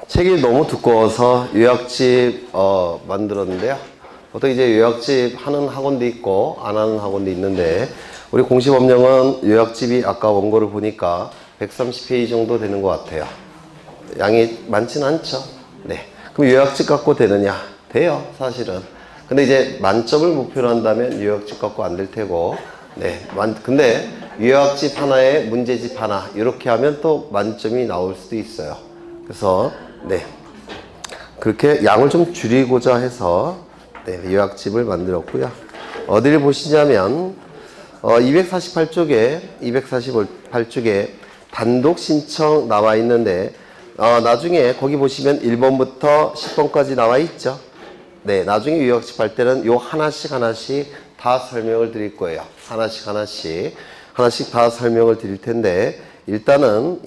책이 너무 두꺼워서 요약집 만들었는데요. 보통 이제 요약집 하는 학원도 있고 안 하는 학원도 있는데, 우리 공시법령은 요약집이 아까 원고를 보니까 130페이지 정도 되는 것 같아요. 양이 많진 않죠. 네. 그럼 요약집 갖고 되느냐? 돼요, 사실은. 근데 이제 만점을 목표로 한다면 요약집 갖고 안 될 테고, 네. 근데 요약집 하나에 문제집 하나, 이렇게 하면 또 만점이 나올 수도 있어요. 그래서, 네. 그렇게 양을 좀 줄이고자 해서, 네, 요약집을 만들었고요. 어디를 보시냐면, 248쪽에 단독 신청 나와 있는데, 나중에 거기 보시면 1번부터 10번까지 나와 있죠. 네, 나중에 요약집 할 때는 요 하나씩 다 설명을 드릴 거예요. 하나씩 다 설명을 드릴 텐데, 일단은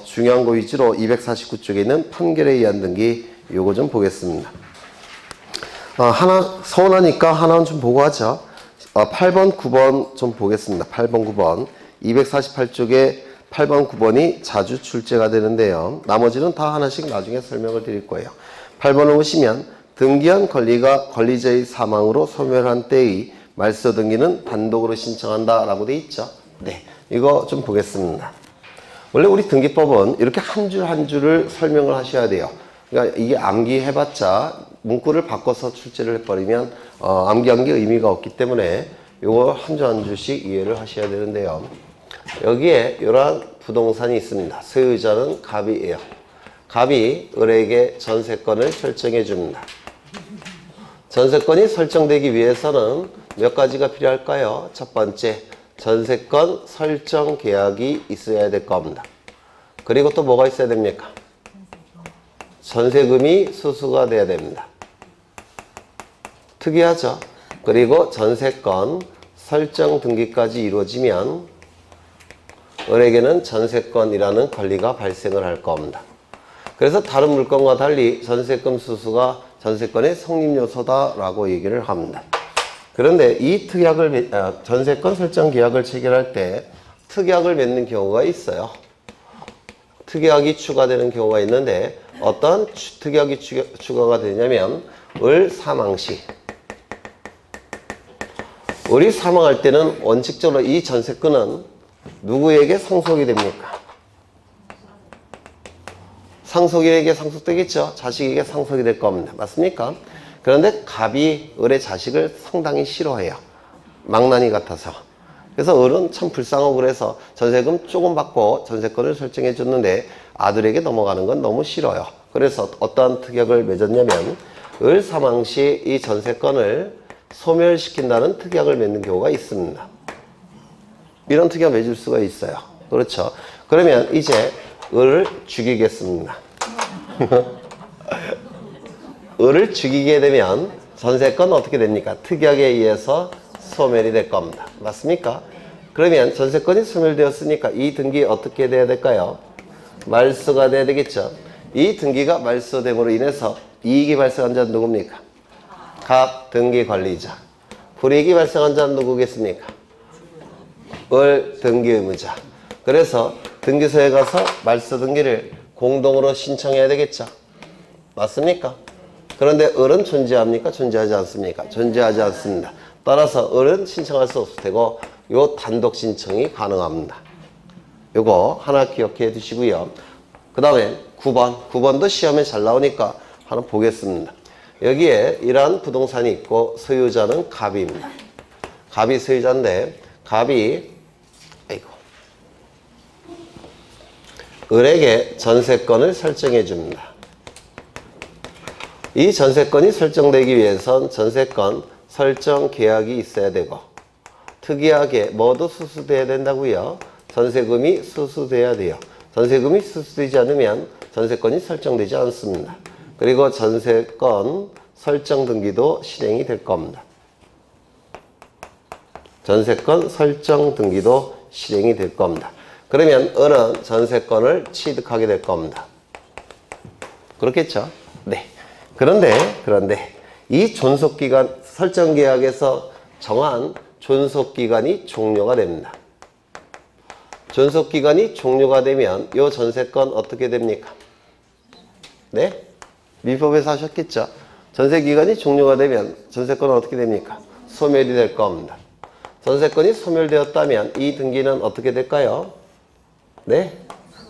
중요한 거 위주로 249쪽에 있는 판결에 의한 등기, 요거 좀 보겠습니다. 하나 서운하니까 하나는 좀 보고 하죠. 8번, 9번 좀 보겠습니다. 8번, 9번. 248쪽에 8번, 9번이 자주 출제가 되는데요. 나머지는 다 하나씩 나중에 설명을 드릴 거예요. 8번을 보시면 등기한 권리자의 사망으로 소멸한 때의 말소 등기는 단독으로 신청한다 라고 돼 있죠. 네, 이거 좀 보겠습니다. 원래 우리 등기법은 이렇게 한 줄 한 줄을 설명을 하셔야 돼요. 그러니까 이게 암기해봤자 문구를 바꿔서 출제를 해버리면 암기한 게 의미가 없기 때문에 이거 한 줄 한 줄씩 이해를 하셔야 되는데요. 여기에 이러한 부동산이 있습니다. 소유자는 갑이에요. 갑이 을에게 전세권을 설정해 줍니다. 전세권이 설정되기 위해서는 몇 가지가 필요할까요? 첫 번째, 전세권 설정 계약이 있어야 될 겁니다. 그리고 또 뭐가 있어야 됩니까? 전세금이 수수가 돼야 됩니다. 특이하죠? 그리고 전세권 설정 등기까지 이루어지면 을에게는 전세권이라는 권리가 발생을 할 겁니다. 그래서 다른 물건과 달리 전세금 수수가 전세권의 성립요소다라고 얘기를 합니다. 그런데 이 전세권 설정 계약을 체결할 때 특약을 맺는 경우가 있어요. 특약이 추가되는 경우가 있는데, 어떤 특약이 추가가 되냐면 을 사망 시, 을이 사망할 때는 원칙적으로 이 전세권은 누구에게 상속이 됩니까? 상속인에게 상속되겠죠. 자식에게 상속이 될 겁니다. 맞습니까? 그런데 갑이 을의 자식을 상당히 싫어해요. 망나니 같아서. 그래서 을은 참 불쌍하고 그래서 전세금 조금 받고 전세권을 설정해 줬는데 아들에게 넘어가는 건 너무 싫어요. 그래서 어떠한 특약을 맺었냐면 을 사망 시 이 전세권을 소멸시킨다는 특약을 맺는 경우가 있습니다. 이런 특약 맺을 수가 있어요. 그렇죠. 그러면 이제 을을 죽이겠습니다. 을을 죽이게 되면 전세권 어떻게 됩니까? 특약에 의해서 소멸이 될 겁니다. 맞습니까? 그러면 전세권이 소멸되었으니까 이 등기 어떻게 돼야 될까요? 말소가 돼야 되겠죠. 이 등기가 말소됨으로 인해서 이익이 발생한 자는 누굽니까? 갑 등기 관리자. 불이익이 발생한 자는 누구겠습니까? 을 등기 의무자. 그래서 등기소에 가서 말소 등기를 공동으로 신청해야 되겠죠. 맞습니까? 그런데 을은 존재합니까? 존재하지 않습니까? 존재하지 않습니다. 따라서 을은 신청할 수 없을 테고 요 단독 신청이 가능합니다. 요거 하나 기억해 두시고요. 그 다음에 9번도 시험에 잘 나오니까 하나 보겠습니다. 여기에 이러한 부동산이 있고 소유자는 갑입니다. 갑이 소유자인데 갑이 을에게 전세권을 설정해 줍니다. 이 전세권이 설정되기 위해선 전세권 설정 계약이 있어야 되고, 특이하게 뭐도 수수돼야 된다고요? 전세금이 수수돼야 돼요. 전세금이 수수되지 않으면 전세권이 설정되지 않습니다. 그리고 전세권 설정 등기도 실행이 될 겁니다. 전세권 설정 등기도 실행이 될 겁니다. 그러면 을은 전세권을 취득하게 될 겁니다. 그렇겠죠? 네. 그런데 이 존속기간, 설정계약에서 정한 존속기간이 종료가 됩니다. 존속기간이 종료가 되면 이 전세권 어떻게 됩니까? 네? 민법에서 하셨겠죠? 전세기간이 종료가 되면 전세권은 어떻게 됩니까? 소멸이 될 겁니다. 전세권이 소멸되었다면 이 등기는 어떻게 될까요? 네?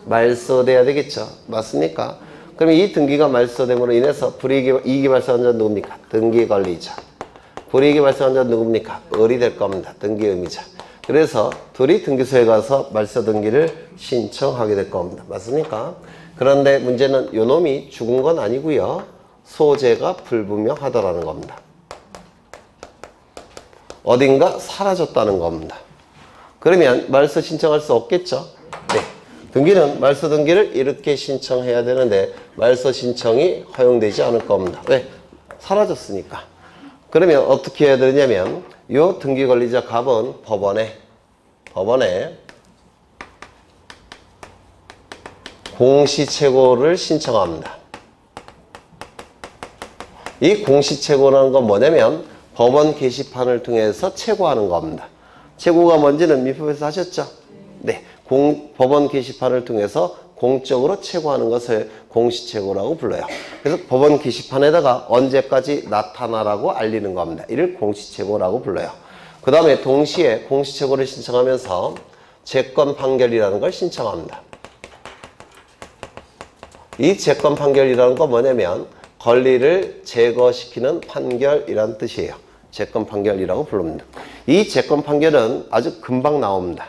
말소돼야 되겠죠. 맞습니까? 그럼 이 등기가 말소됨으로 인해서 이익이 발생한 자는 누굽니까? 등기관리자. 불이익이 발생한 자는 누굽니까? 을이 될 겁니다. 등기의무자. 그래서 둘이 등기소에 가서 말소 등기를 신청하게 될 겁니다. 맞습니까? 그런데 문제는 요 놈이 죽은 건 아니고요. 소재가 불분명하다라는 겁니다. 어딘가 사라졌다는 겁니다. 그러면 말소 신청할 수 없겠죠? 네. 등기는 말소 등기를 이렇게 신청해야 되는데 말소 신청이 허용되지 않을 겁니다. 왜? 사라졌으니까. 그러면 어떻게 해야 되냐면 요 등기 권리자 갑은 법원에 공시채고를 신청합니다. 이 공시채고라는 건 뭐냐면 법원 게시판을 통해서 채고하는 겁니다. 채고가 뭔지는 민법에서 하셨죠? 네. 법원 게시판을 통해서 공적으로 채고하는 것을 공시채고라고 불러요. 그래서 법원 게시판에다가 언제까지 나타나라고 알리는 겁니다. 이를 공시채고라고 불러요. 그 다음에 동시에 공시채고를 신청하면서 채권 판결이라는 걸 신청합니다. 이 채권 판결이라는 건 뭐냐면 권리를 제거시키는 판결이라는 뜻이에요. 채권 판결이라고 부릅니다. 이 채권 판결은 아주 금방 나옵니다.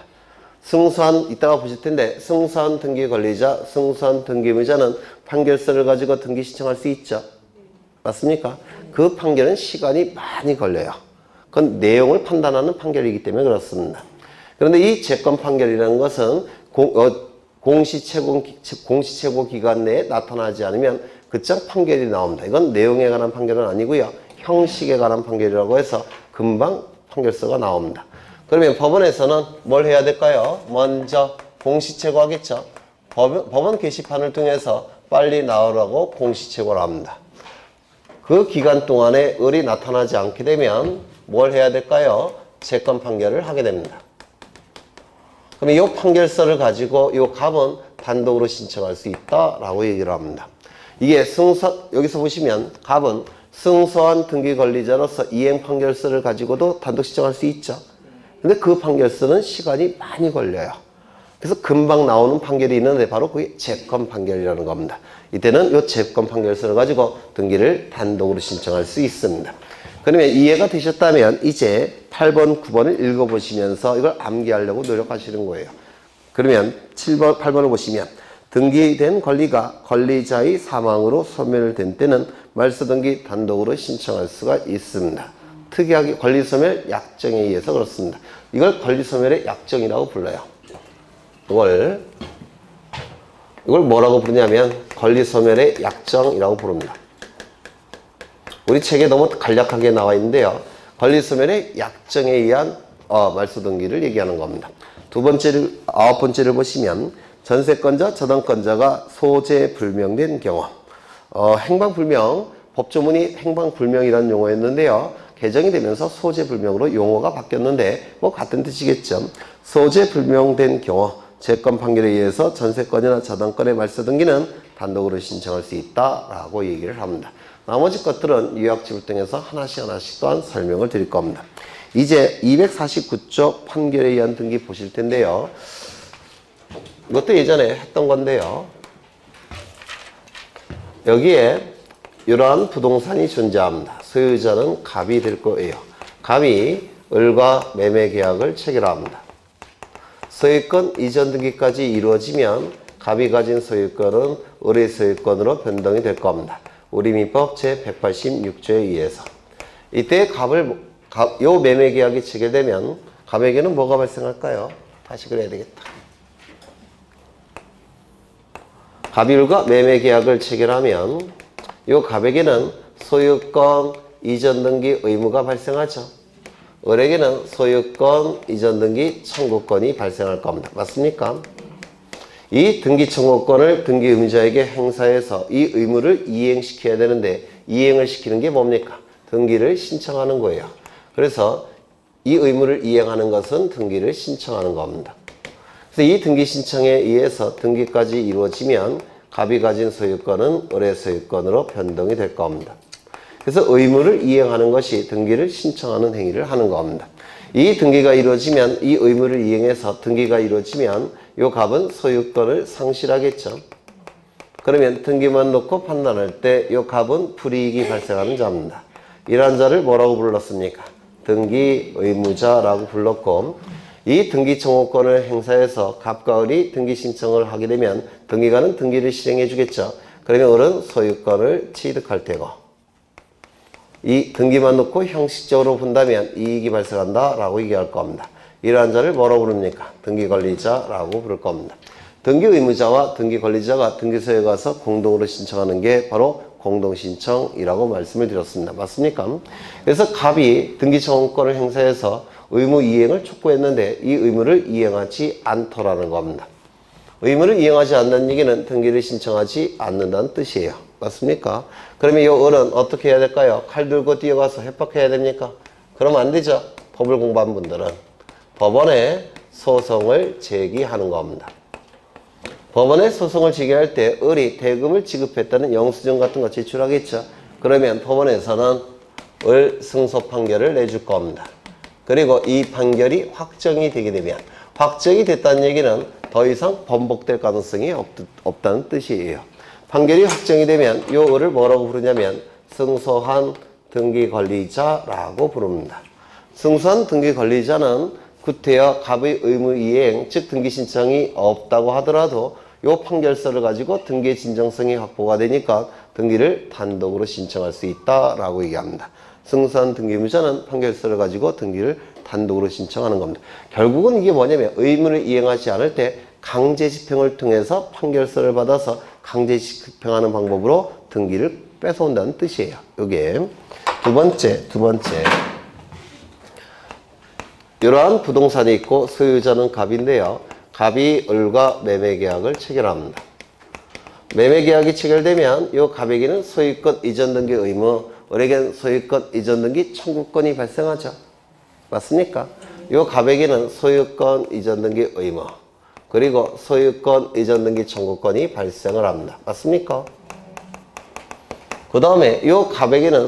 승소한, 이따가 보실 텐데 승소한 등기 권리자, 승소한 등기 의무자는 판결서를 가지고 등기 신청할 수 있죠. 맞습니까? 그 판결은 시간이 많이 걸려요. 그건 내용을 판단하는 판결이기 때문에 그렇습니다. 그런데 이 채권 판결이라는 것은 공시채고 기간 내에 나타나지 않으면 그짝 판결이 나옵니다. 이건 내용에 관한 판결은 아니고요. 형식에 관한 판결이라고 해서 금방 판결서가 나옵니다. 그러면 법원에서는 뭘 해야 될까요? 먼저 공시채고 하겠죠. 법원 게시판을 통해서 빨리 나오라고 공시채고를 합니다. 그 기간 동안에 을이 나타나지 않게 되면 뭘 해야 될까요? 채권 판결을 하게 됩니다. 그럼 이 판결서를 가지고 이 갑은 단독으로 신청할 수 있다라고 얘기를 합니다. 이게 여기서 보시면 갑은 승소한 등기 권리자로서 이행 판결서를 가지고도 단독 신청할 수 있죠. 근데 그 판결서는 시간이 많이 걸려요. 그래서 금방 나오는 판결이 있는데 바로 그게 채권 판결이라는 겁니다. 이때는 이 채권 판결서를 가지고 등기를 단독으로 신청할 수 있습니다. 그러면 이해가 되셨다면 이제 8번, 9번을 읽어보시면서 이걸 암기하려고 노력하시는 거예요. 그러면 8번을 보시면 등기된 권리가 권리자의 사망으로 소멸된 때는 말소등기 단독으로 신청할 수가 있습니다. 특이하게 권리소멸 약정에 의해서 그렇습니다. 이걸 권리소멸의 약정이라고 불러요. 이걸 뭐라고 부르냐면 권리소멸의 약정이라고 부릅니다. 우리 책에 너무 간략하게 나와 있는데요. 권리소멸의 약정에 의한 말소등기를 얘기하는 겁니다. 9번째를 보시면 전세권자, 저당권자가 소재 불명된 경우 행방불명, 법조문이 행방불명이라는 용어였는데요. 개정이 되면서 소재불명으로 용어가 바뀌었는데 뭐 같은 뜻이겠죠. 소재불명된 경우 채권 판결에 의해서 전세권이나 저당권의 말소등기는 단독으로 신청할 수 있다라고 얘기를 합니다. 나머지 것들은 요약집을 통해서 하나씩 또한 설명을 드릴 겁니다. 이제 249쪽 판결에 의한 등기 보실 텐데요. 이것도 예전에 했던 건데요. 여기에 이러한 부동산이 존재합니다. 소유자는 갑이 될 거예요. 갑이 을과 매매 계약을 체결합니다. 소유권 이전 등기까지 이루어지면 갑이 가진 소유권은 을의 소유권으로 변동이 될 겁니다. 우리민법 제186조에 의해서. 이때 요 매매 계약이 체결되면 갑에게는 뭐가 발생할까요? 다시 그래야 되겠다. 갑이 을과 매매 계약을 체결하면 요 갑에게는 소유권 이전 등기 의무가 발생하죠. 을에게는 소유권 이전 등기 청구권이 발생할 겁니다. 맞습니까? 이 등기 청구권을 등기 의무자에게 행사해서 이 의무를 이행시켜야 되는데 이행을 시키는 게 뭡니까? 등기를 신청하는 거예요. 그래서 이 의무를 이행하는 것은 등기를 신청하는 겁니다. 그래서 이 등기 신청에 의해서 등기까지 이루어지면 갑이 가진 소유권은 을의 소유권으로 변동이 될 겁니다. 그래서 의무를 이행하는 것이 등기를 신청하는 행위를 하는 겁니다. 이 등기가 이루어지면, 이 의무를 이행해서 등기가 이루어지면 이 갑은 소유권을 상실하겠죠. 그러면 등기만 놓고 판단할 때 이 갑은 불이익이 발생하는 자입니다. 이러한 자를 뭐라고 불렀습니까? 등기 의무자라고 불렀고, 이 등기 청구권을 행사해서 갑과 을이 등기 신청을 하게 되면 등기관은 등기를 실행해 주겠죠. 그러면 을은 소유권을 취득할 테고, 이 등기만 놓고 형식적으로 본다면 이익이 발생한다 라고 얘기할 겁니다. 이러한 자를 뭐라고 부릅니까? 등기관리자라고 부를 겁니다. 등기의무자와 등기관리자가 등기소에 가서 공동으로 신청하는 게 바로 공동신청이라고 말씀을 드렸습니다. 맞습니까? 그래서 갑이 등기청구권을 행사해서 의무 이행을 촉구했는데 이 의무를 이행하지 않더라는 겁니다. 의무를 이행하지 않는 얘기는 등기를 신청하지 않는다는 뜻이에요. 맞습니까? 그러면 이 을은 어떻게 해야 될까요? 칼 들고 뛰어가서 협박해야 됩니까? 그러면 안 되죠. 법을 공부한 분들은 법원에 소송을 제기하는 겁니다. 법원에 소송을 제기할 때 을이 대금을 지급했다는 영수증 같은 거 제출하겠죠. 그러면 법원에서는 을 승소 판결을 내줄 겁니다. 그리고 이 판결이 확정이 되게 되면, 확정이 됐다는 얘기는 더 이상 번복될 가능성이 없다는 뜻이에요. 판결이 확정이 되면 이 을을 뭐라고 부르냐면 승소한 등기관리자라고 부릅니다. 승소한 등기관리자는 구태여 갑의 의무이행, 즉 등기신청이 없다고 하더라도 이 판결서를 가지고 등기의 진정성이 확보가 되니까 등기를 단독으로 신청할 수 있다라고 얘기합니다. 승소한 등기의무자는 판결서를 가지고 등기를 단독으로 신청하는 겁니다. 결국은 이게 뭐냐면 의무를 이행하지 않을 때 강제 집행을 통해서 판결서를 받아서 강제 집행하는 방법으로 등기를 뺏어온다는 뜻이에요. 이게 두 번째. 이러한 부동산이 있고 소유자는 갑인데요. 갑이 을과 매매계약을 체결합니다. 매매계약이 체결되면 이 갑에게는 소유권 이전 등기 의무, 을에게는 소유권 이전 등기 청구권이 발생하죠. 맞습니까? 이 갑에게는 소유권 이전 등기 의무, 그리고 소유권 이전 등기 청구권이 발생을 합니다. 맞습니까? 그 다음에 이 갑에게는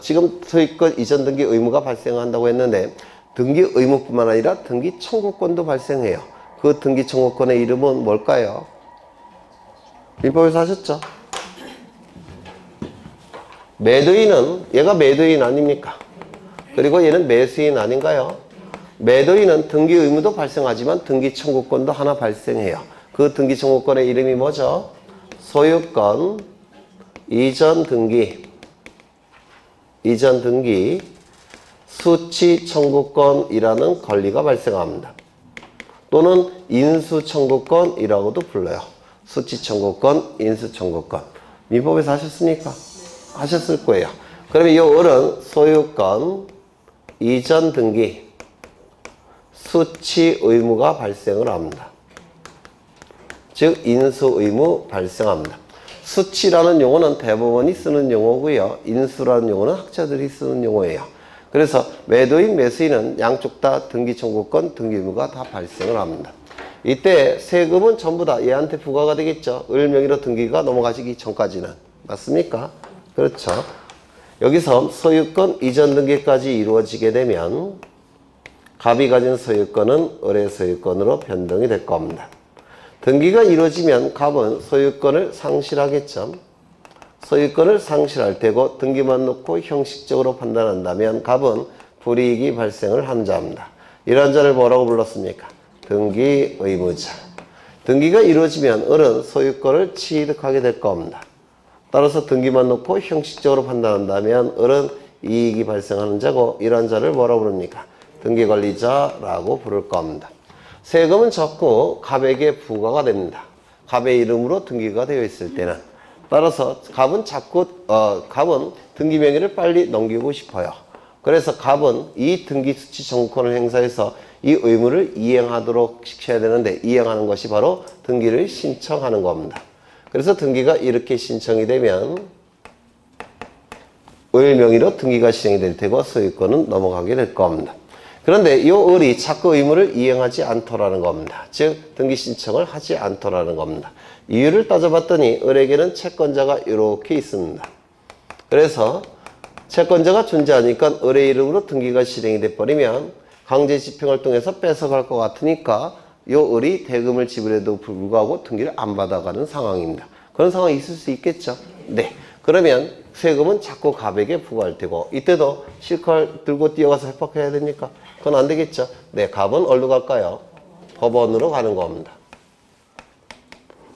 지금 소유권 이전 등기 의무가 발생한다고 했는데 등기 의무뿐만 아니라 등기 청구권도 발생해요. 그 등기 청구권의 이름은 뭘까요? 민법에서 하셨죠? 매도인은, 얘가 매도인 아닙니까? 그리고 얘는 매수인 아닌가요? 매도인은 등기 의무도 발생하지만 등기 청구권도 하나 발생해요. 그 등기 청구권의 이름이 뭐죠? 소유권 이전 등기 수취 청구권이라는 권리가 발생합니다. 또는 인수 청구권이라고도 불러요. 수취 청구권, 인수 청구권. 민법에서 하셨습니까? 하셨을 거예요. 그러면 이 을은 소유권 이전 등기 수취 의무가 발생을 합니다. 즉 인수 의무 발생합니다. 수취라는 용어는 대법원이 쓰는 용어고요. 인수라는 용어는 학자들이 쓰는 용어예요. 그래서 매도인, 매수인은 양쪽 다 등기 청구권, 등기 의무가 다 발생을 합니다. 이때 세금은 전부 다 얘한테 부과가 되겠죠. 을 명의로 등기가 넘어가시기 전까지는. 맞습니까? 그렇죠. 여기서 소유권 이전 등기까지 이루어지게 되면 갑이 가진 소유권은 을의 소유권으로 변동이 될 겁니다. 등기가 이루어지면 갑은 소유권을 상실하겠죠. 소유권을 상실할 테고 등기만 놓고 형식적으로 판단한다면 갑은 불이익이 발생을 한 자입니다. 이러한 자를 뭐라고 불렀습니까? 등기 의무자. 등기가 이루어지면 을은 소유권을 취득하게 될 겁니다. 따라서 등기만 놓고 형식적으로 판단한다면 을은 이익이 발생하는 자고 이러한 자를 뭐라고 부릅니까? 등기관리자라고 부를 겁니다. 세금은 적고 갑에게 부과가 됩니다. 갑의 이름으로 등기가 되어 있을 때는. 따라서 갑은 갑은 등기 명의를 빨리 넘기고 싶어요. 그래서 갑은 이 등기 수취 청구권을 행사해서 이 의무를 이행하도록 시켜야 되는데 이행하는 것이 바로 등기를 신청하는 겁니다. 그래서 등기가 이렇게 신청이 되면 을 명의로 등기가 실행이 될 테고 소유권은 넘어가게 될 겁니다. 그런데 이 을이 착거 의무를 이행하지 않더라는 겁니다. 즉 등기 신청을 하지 않더라는 겁니다. 이유를 따져봤더니 을에게는 채권자가 이렇게 있습니다. 그래서 채권자가 존재하니까 을의 이름으로 등기가 실행이 돼버리면 강제 집행을 통해서 뺏어갈 것 같으니까 이 을이 대금을 지불해도 불구하고 등기를 안 받아가는 상황입니다. 그런 상황이 있을 수 있겠죠. 네. 그러면 세금은 자꾸 갑에게 부과할 테고 이때도 실컷 들고 뛰어가서 협박해야 됩니까? 그건 안 되겠죠. 네. 갑은 어디로 갈까요? 법원으로 가는 겁니다.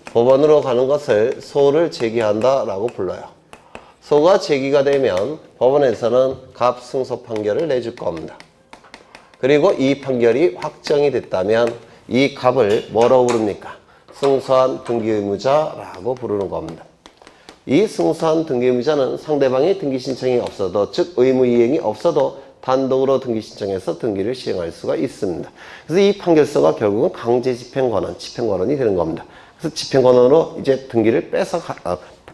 법원으로 가는 것을 소를 제기한다라고 불러요. 소가 제기가 되면 법원에서는 갑 승소 판결을 내줄 겁니다. 그리고 이 판결이 확정이 됐다면 이 갑을 뭐라고 부릅니까? 승소한 등기의무자라고 부르는 겁니다. 이 승소한 등기의무자는 상대방의 등기 신청이 없어도, 즉 의무 이행이 없어도 단독으로 등기 신청해서 등기를 시행할 수가 있습니다. 그래서 이 판결서가 결국은 강제 집행권원, 집행권원이 되는 겁니다. 그래서 집행권원으로 이제 등기를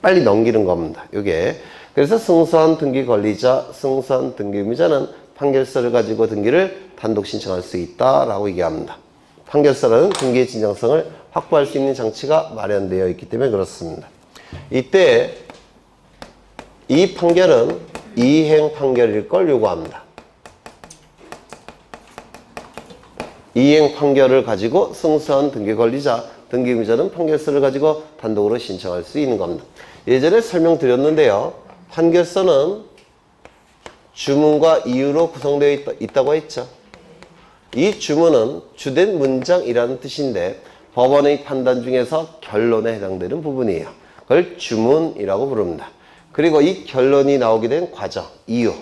빨리 넘기는 겁니다. 요게. 그래서 승소한 등기 권리자, 승소한 등기 의무자는 판결서를 가지고 등기를 단독 신청할 수 있다라고 얘기합니다. 판결서라는 등기의 진정성을 확보할 수 있는 장치가 마련되어 있기 때문에 그렇습니다. 이때 이 판결은 이행 판결일 걸 요구합니다. 이행 판결을 가지고 승소한 등기 권리자, 등기 의무자는 판결서를 가지고 단독으로 신청할 수 있는 겁니다. 예전에 설명드렸는데요. 판결서는 주문과 이유로 구성되어 있다고 했죠. 이 주문은 주된 문장이라는 뜻인데 법원의 판단 중에서 결론에 해당되는 부분이에요. 그걸 주문이라고 부릅니다. 그리고 이 결론이 나오게 된 과정, 이유,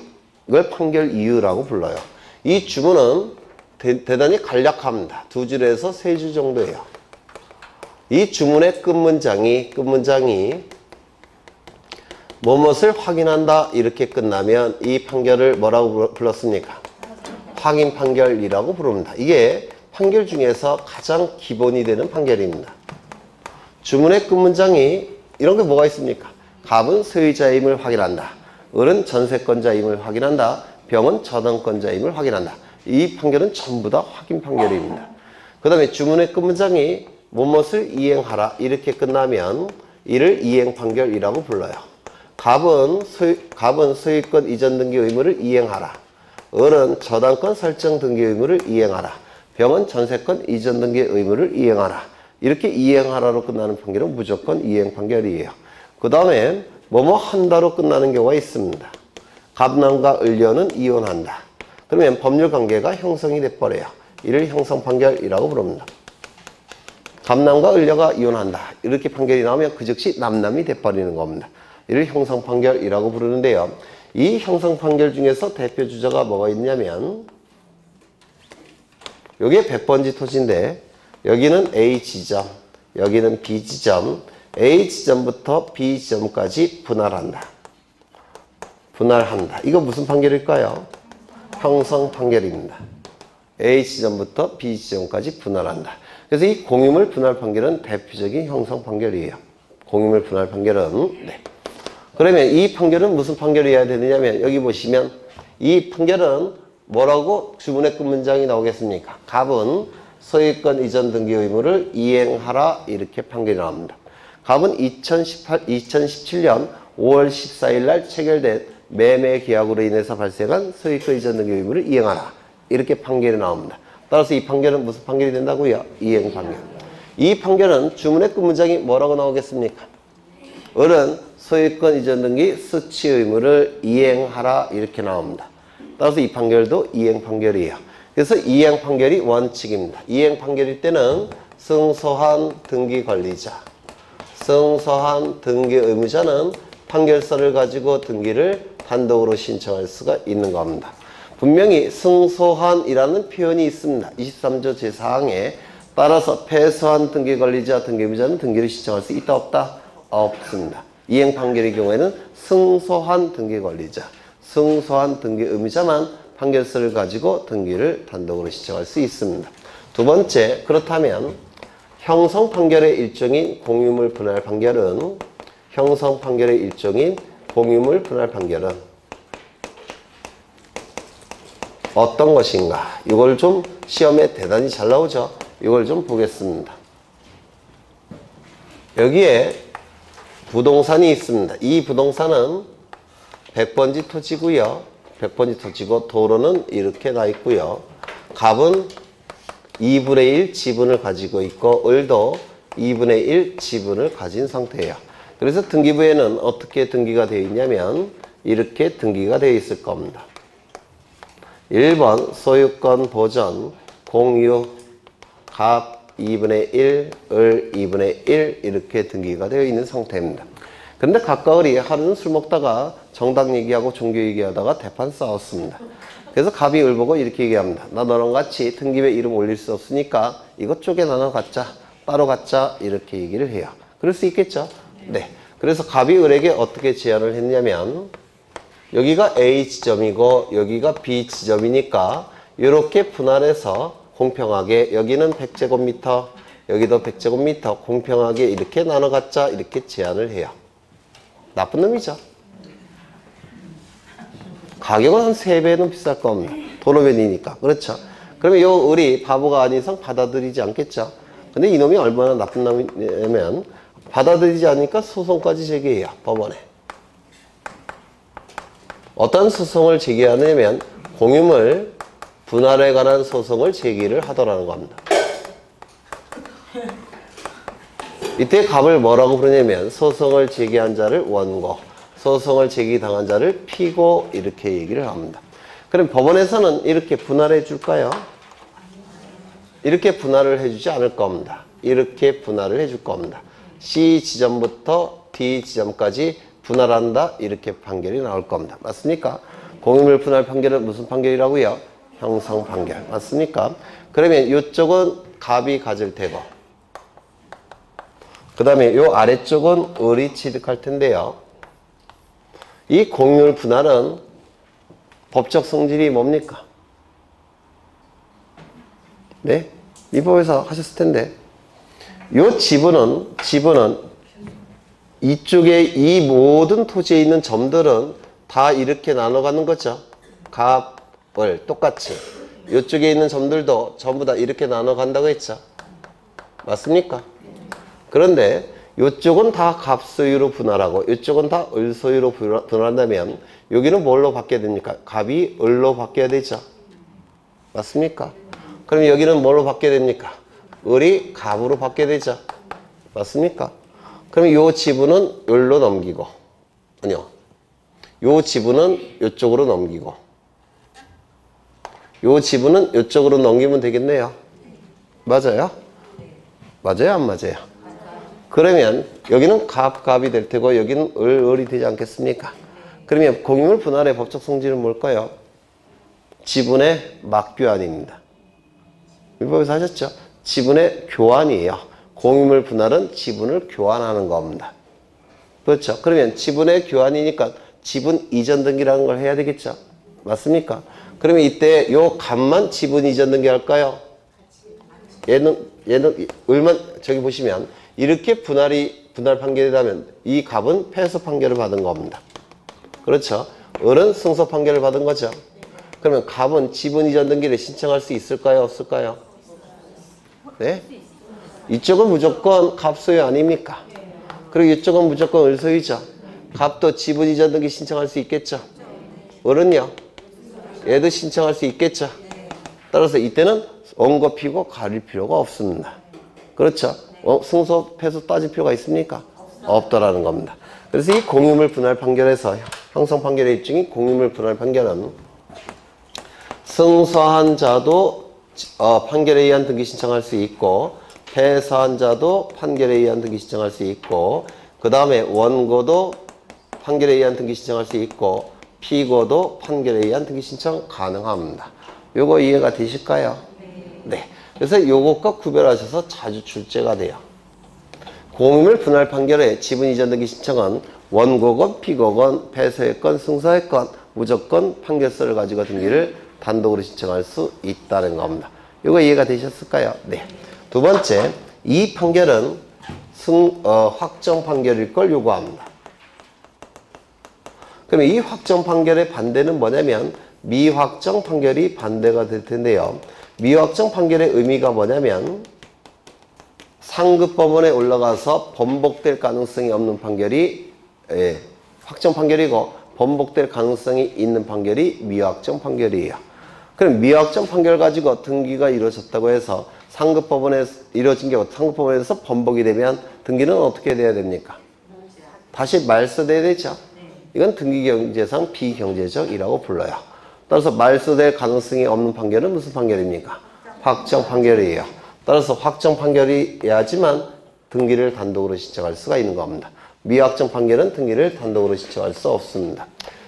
이걸 판결 이유라고 불러요. 이 주문은 대단히 간략합니다. 2줄에서 3줄 정도예요. 이 주문의 끝문장이 무엇을 확인한다 이렇게 끝나면 이 판결을 뭐라고 불렀습니까? 확인 판결이라고 부릅니다. 이게 판결 중에서 가장 기본이 되는 판결입니다. 주문의 끝문장이 이런 게 뭐가 있습니까? 갑은 소유자임을 확인한다. 을은 전세권자임을 확인한다. 병은 저당권자임을 확인한다. 이 판결은 전부 다 확인 판결입니다. 그 다음에 주문의 끝문장이 무엇을 이행하라 이렇게 끝나면 이를 이행 판결이라고 불러요. 갑은 소유권 이전 등기 의무를 이행하라. 을은 저당권 설정 등기 의무를 이행하라. 병은 전세권 이전 등기 의무를 이행하라. 이렇게 이행하라로 끝나는 판결은 무조건 이행 판결이에요. 그 다음에 뭐뭐 한다로 끝나는 경우가 있습니다. 갑남과 을녀는 이혼한다. 그러면 법률 관계가 형성이 돼버려요. 이를 형성 판결이라고 부릅니다. 갑남과 을녀가 이혼한다. 이렇게 판결이 나오면 그 즉시 남남이 돼버리는 겁니다. 이를 형성 판결이라고 부르는데요. 이 형성 판결 중에서 대표 주자가 뭐가 있냐면 이게 100번지 토지인데 여기는 A 지점, 여기는 B 지점, A 지점부터 B 지점까지 분할한다. 이거 무슨 판결일까요? 형성 판결입니다. A 지점부터 B 지점까지 분할한다. 그래서 이 공유물 분할 판결은 대표적인 형성 판결이에요. 공유물 분할 판결은 네. 그러면 이 판결은 무슨 판결이어야 되느냐면 여기 보시면 이 판결은 뭐라고 주문의 끝문장이 나오겠습니까? 갑은 소유권 이전 등기 의무를 이행하라 이렇게 판결이 나옵니다. 갑은 2017년 5월 14일 날 체결된 매매 계약으로 인해서 발생한 소유권 이전 등기 의무를 이행하라 이렇게 판결이 나옵니다. 따라서 이 판결은 무슨 판결이 된다고요? 이행 판결. 이 판결은 주문의 끝문장이 뭐라고 나오겠습니까? 을은 소유권 이전 등기 수취 의무를 이행하라 이렇게 나옵니다. 따라서 이 판결도 이행 판결이에요. 그래서 이행 판결이 원칙입니다. 이행 판결일 때는 승소한 등기 권리자, 승소한 등기 의무자는 판결서를 가지고 등기를 단독으로 신청할 수가 있는 겁니다. 분명히 승소한이라는 표현이 있습니다. 23조 제4항에 따라서 패소한 등기 권리자, 등기 의무자는 등기를 신청할 수 있다 없다? 없습니다. 이행 판결의 경우에는 승소한 등기 권리자, 승소한 등기 의무자만 판결서를 가지고 등기를 단독으로 신청할 수 있습니다. 두 번째, 그렇다면 형성 판결의 일종인 공유물 분할 판결은 어떤 것인가? 이걸 좀 시험에 대단히 잘 나오죠? 이걸 좀 보겠습니다. 여기에 부동산이 있습니다. 이 부동산은 100번지 토지고요. 100번지 토지고 도로는 이렇게 나 있고요. 갑은 2분의 1 지분을 가지고 있고 을도 2분의 1 지분을 가진 상태예요. 그래서 등기부에는 어떻게 등기가 되어 있냐면 이렇게 등기가 되어 있을 겁니다. 1번 소유권 보전 공유 갑 2분의 1, 을 2분의 1 이렇게 등기가 되어 있는 상태입니다. 근데 각각 을이 하루는 술 먹다가 정당 얘기하고 종교 얘기하다가 대판 싸웠습니다. 그래서 갑이 을 보고 이렇게 얘기합니다. 나 너랑 같이 등기부에 이름 올릴 수 없으니까 이것 쪽에 나눠 갖자. 따로 갖자. 이렇게 얘기를 해요. 그럴 수 있겠죠? 네. 그래서 갑이 을에게 어떻게 제안을 했냐면 여기가 A 지점이고 여기가 B 지점이니까 이렇게 분할해서 공평하게 여기는 100제곱미터 여기도 100제곱미터 공평하게 이렇게 나눠 갖자. 이렇게 제안을 해요. 나쁜 놈이죠. 가격은 한 3배는 비쌀 겁니다. 도로변이니까. 그렇죠. 그러면 요 을이 바보가 아닌 이상 받아들이지 않겠죠. 근데 이놈이 얼마나 나쁜 놈이냐면 받아들이지 않으니까 소송까지 제기해요. 법원에. 어떤 소송을 제기하냐면 공유물 분할에 관한 소송을 제기를 하더라는 겁니다. 이때 갑을 뭐라고 부르냐면 소송을 제기한 자를 원고, 소송을 제기당한 자를 피고 이렇게 얘기를 합니다. 그럼 법원에서는 이렇게 분할해 줄까요? 이렇게 분할을 해주지 않을 겁니다. 이렇게 분할을 해줄 겁니다. C 지점부터 D 지점까지 분할한다. 이렇게 판결이 나올 겁니다. 맞습니까? 공유물 분할 판결은 무슨 판결이라고요? 형성 판결. 맞습니까? 그러면 이쪽은 갑이 가질 테고 그 다음에 이 아래쪽은 을이 취득할 텐데요. 이 공유물 분할은 법적 성질이 뭡니까? 네? 민법에서 하셨을 텐데 이 지분은 이쪽에 이 모든 토지에 있는 점들은 다 이렇게 나눠가는 거죠. 갑, 을 똑같이 이쪽에 있는 점들도 전부 다 이렇게 나눠간다고 했죠. 맞습니까? 그런데 이쪽은 다 갑 소유로 분할하고 이쪽은 다 을 소유로 분할한다면 여기는 뭘로 바뀌어야 됩니까? 갑이 을로 바뀌어야 되죠. 맞습니까? 그럼 여기는 뭘로 바뀌어야 됩니까? 을이 갑으로 바뀌어야 되죠. 맞습니까? 그럼 요 지분은 을로 넘기고 아니요. 요 지분은 이쪽으로 넘기고 요 지분은 이쪽으로 넘기면 되겠네요. 맞아요? 맞아요? 안 맞아요? 그러면 여기는 갑이 될 테고 여기는 을이 되지 않겠습니까? 그러면 공유물 분할의 법적 성질은 뭘까요? 지분의 막교환입니다. 민법에서 하셨죠? 지분의 교환이에요. 공유물 분할은 지분을 교환하는 겁니다. 그렇죠? 그러면 지분의 교환이니까 지분 이전 등기라는 걸 해야 되겠죠? 맞습니까? 그러면 이때 요 값만 지분 이전 등기 할까요? 얘는 을만 저기 보시면 이렇게 분할 판결이 나면 이 값은 패소 판결을 받은 겁니다. 그렇죠? 을은 승소 판결을 받은 거죠. 그러면 갑은 지분 이전 등기를 신청할 수 있을까요? 없을까요? 네? 이쪽은 무조건 갑 소유 아닙니까? 그리고 이쪽은 무조건 을 소유죠. 갑도 지분 이전 등기 신청할 수 있겠죠. 을은요? 얘도 신청할 수 있겠죠. 따라서 이때는 원고 피고 가릴 필요가 없습니다. 그렇죠? 승소, 패소 따질 필요가 있습니까? 없더라는 겁니다. 그래서 이 공유물 분할 판결에서 형성 판결의 입증이 공유물 분할 판결은 승소한 자도 판결에 의한 등기 신청할 수 있고 패소한 자도 판결에 의한 등기 신청할 수 있고 그 다음에 원고도 판결에 의한 등기 신청할 수 있고 피고도 판결에 의한 등기 신청 가능합니다. 요거 이해가 되실까요? 네. 그래서 요것과 구별하셔서 자주 출제가 돼요. 공유물 분할 판결의 지분 이전 등기 신청은 원고건, 피고건, 패소의 건, 승소의 건 무조건 판결서를 가지고 등기를 단독으로 신청할 수 있다는 겁니다. 요거 이해가 되셨을까요? 네. 두 번째, 이 판결은 확정 판결일 걸 요구합니다. 그럼 이 확정 판결의 반대는 뭐냐면 미확정 판결이 반대가 될 텐데요. 미확정 판결의 의미가 뭐냐면 상급법원에 올라가서 번복될 가능성이 없는 판결이 확정 판결이고 번복될 가능성이 있는 판결이 미확정 판결이에요. 그럼 미확정 판결 가지고 등기가 이루어졌다고 해서 상급법원에서 이루어진 게 상급법원에서 번복이 되면 등기는 어떻게 돼야 됩니까? 다시 말소돼야 되죠. 이건 등기경제상 비경제적이라고 불러요. 따라서 말소될 가능성이 없는 판결은 무슨 판결입니까? 확정 판결이에요. 따라서 확정 판결이야지만 등기를 단독으로 신청할 수가 있는 겁니다. 미확정 판결은 등기를 단독으로 신청할 수 없습니다.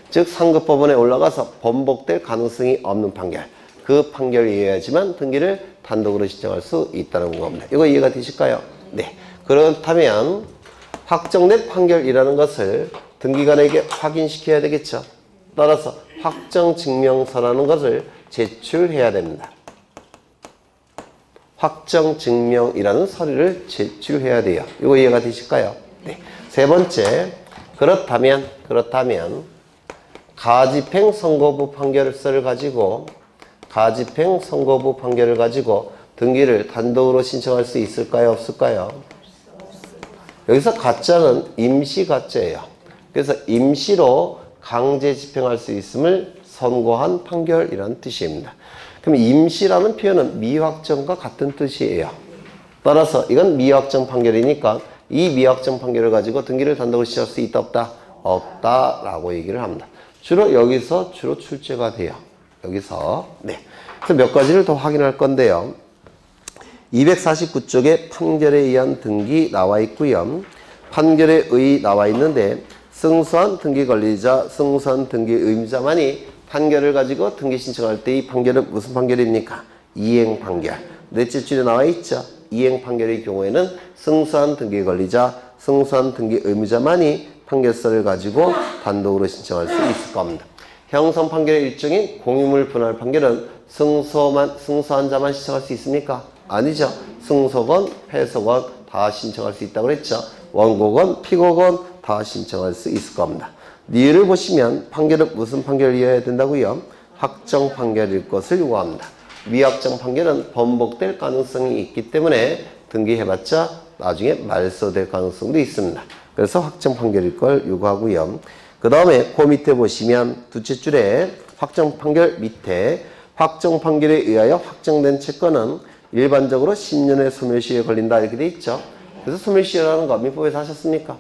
즉 상급법원에 올라가서 번복될 가능성이 없는 판결, 그 판결이어야지만 등기를 단독으로 신청할 수 있다는 겁니다. 이거 이해가 되실까요? 네. 그렇다면 확정된 판결이라는 것을 등기관에게 확인시켜야 되겠죠. 따라서 확정증명서라는 것을 제출해야 됩니다. 확정증명이라는 서류를 제출해야 돼요. 이거 이해가 되실까요? 네. 세 번째, 그렇다면 가집행 선고부 판결서를 가지고 등기를 단독으로 신청할 수 있을까요? 없을까요? 여기서 가짜는 임시 가짜예요. 그래서 임시로 강제 집행할 수 있음을 선고한 판결이라는 뜻입니다. 그럼 임시라는 표현은 미확정과 같은 뜻이에요. 따라서 이건 미확정 판결이니까 이 미확정 판결을 가지고 등기를 단독으로 시작할 수 있다 없다? 없다라고 얘기를 합니다. 여기서 주로 출제가 돼요. 여기서 네. 그래서 몇 가지를 더 확인할 건데요. 249쪽에 판결에 의한 등기 나와 있고요. 판결에 의 나와 있는데 승소한 등기 권리자, 승소한 등기 의무자만이 판결을 가지고 등기 신청할 때 이 판결은 무슨 판결입니까? 이행 판결. 넷째 줄에 나와 있죠. 이행 판결의 경우에는 승소한 등기 권리자, 승소한 등기 의무자만이 판결서를 가지고 단독으로 신청할 수 있을 겁니다. 형성 판결의 일종인 공유물 분할 판결은 승소한 자만 신청할 수 있습니까? 아니죠. 승소건, 패소건 다 신청할 수 있다고 그랬죠. 원고건, 피고건 다 신청할 수 있을 겁니다. 이유를 보시면 판결은 무슨 판결이어야 된다고요? 확정 판결일 것을 요구합니다. 미확정 판결은 번복될 가능성이 있기 때문에 등기해봤자 나중에 말소될 가능성도 있습니다. 그래서 확정 판결일 걸 요구하고요. 그 다음에 그 밑에 보시면 두째 줄에 확정 판결 밑에 확정 판결에 의하여 확정된 채권은 일반적으로 10년의 소멸시효에 걸린다 이렇게 돼 있죠. 그래서 소멸시효라는 거 민법에서 하셨습니까?